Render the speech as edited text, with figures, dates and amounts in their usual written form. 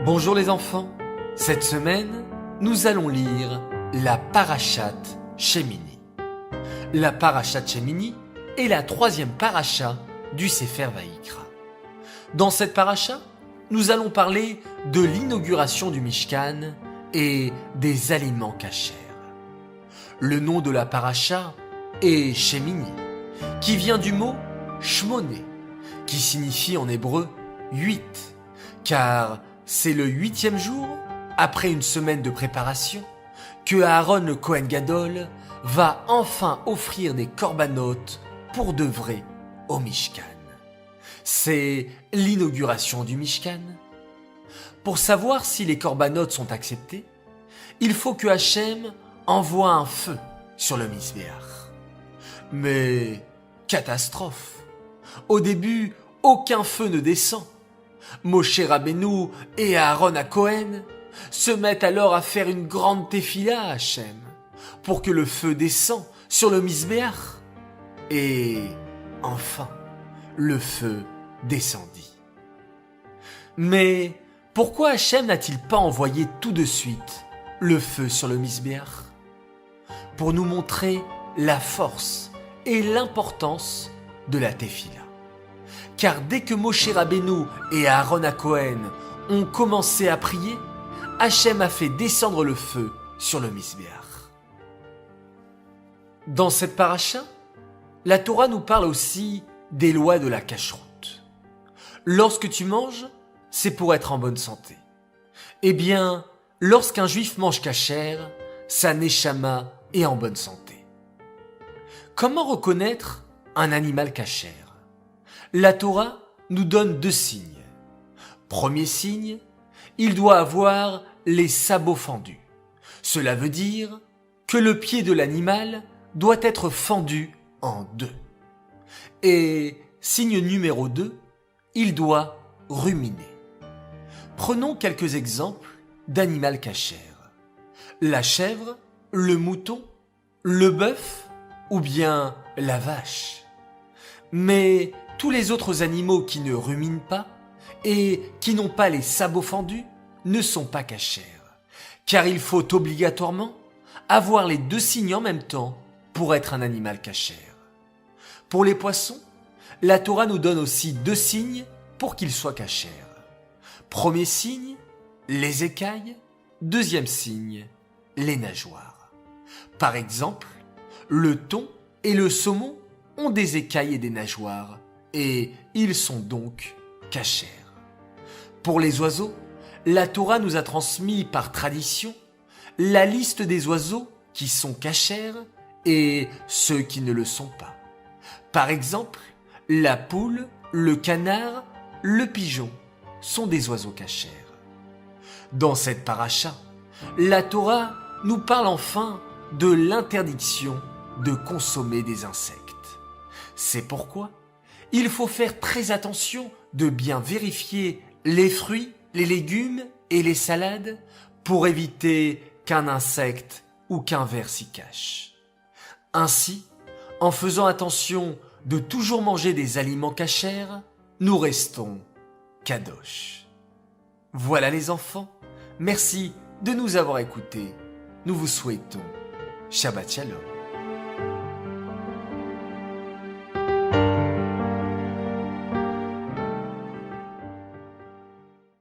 Bonjour les enfants, cette semaine, nous allons lire la Parashate Shemini. La Parashate Shemini est la 3e paracha du Sefer Vayikra. Dans cette paracha, nous allons parler de l'inauguration du Mishkan et des aliments kashers. Le nom de la paracha est Shemini, qui vient du mot Shmoné, qui signifie en hébreu 8, car c'est le 8e jour, après une semaine de préparation, que Aaron le Kohen Gadol va enfin offrir des corbanotes pour de vrai au Mishkan. C'est l'inauguration du Mishkan. Pour savoir si les corbanotes sont acceptés, il faut que Hachem envoie un feu sur le Mizbeach. Mais catastrophe! Au début, aucun feu ne descend. Moshe Rabbeinu et Aaron à Cohen se mettent alors à faire une grande tefila à Hachem pour que le feu descende sur le Mizbeach. Et enfin, le feu descendit. Mais pourquoi Hachem n'a-t-il pas envoyé tout de suite le feu sur le Mizbeach? Pour nous montrer la force et l'importance de la tefila. Car dès que Moshe Rabbeinu et Aaron à Cohen ont commencé à prier, Hachem a fait descendre le feu sur le Mizbeach. Dans cette paracha, la Torah nous parle aussi des lois de la cacheroute. Lorsque tu manges, c'est pour être en bonne santé. Eh bien, lorsqu'un juif mange kasher, sa neshama est en bonne santé. Comment reconnaître un animal kasher? La Torah nous donne 2 signes. Premier signe, il doit avoir les sabots fendus. Cela veut dire que le pied de l'animal doit être fendu en 2. Et signe numéro 2, il doit ruminer. Prenons quelques exemples d'animal kasher. La chèvre, le mouton, le bœuf ou bien la vache. Mais tous les autres animaux qui ne ruminent pas et qui n'ont pas les sabots fendus ne sont pas kashers, car il faut obligatoirement avoir les 2 signes en même temps pour être un animal kasher. Pour les poissons, la Torah nous donne aussi 2 signes pour qu'ils soient kashers. Premier signe, les écailles. Deuxième signe, les nageoires. Par exemple, le thon et le saumon ont des écailles et des nageoires, et ils sont donc kashers. Pour les oiseaux, la Torah nous a transmis par tradition la liste des oiseaux qui sont kashers et ceux qui ne le sont pas. Par exemple, la poule, le canard, le pigeon sont des oiseaux kashers. Dans cette paracha, la Torah nous parle enfin de l'interdiction de consommer des insectes. C'est pourquoi il faut faire très attention de bien vérifier les fruits, les légumes et les salades pour éviter qu'un insecte ou qu'un ver s'y cache. Ainsi, en faisant attention de toujours manger des aliments kashers, nous restons kadosh. Voilà les enfants, merci de nous avoir écoutés. Nous vous souhaitons Shabbat Shalom.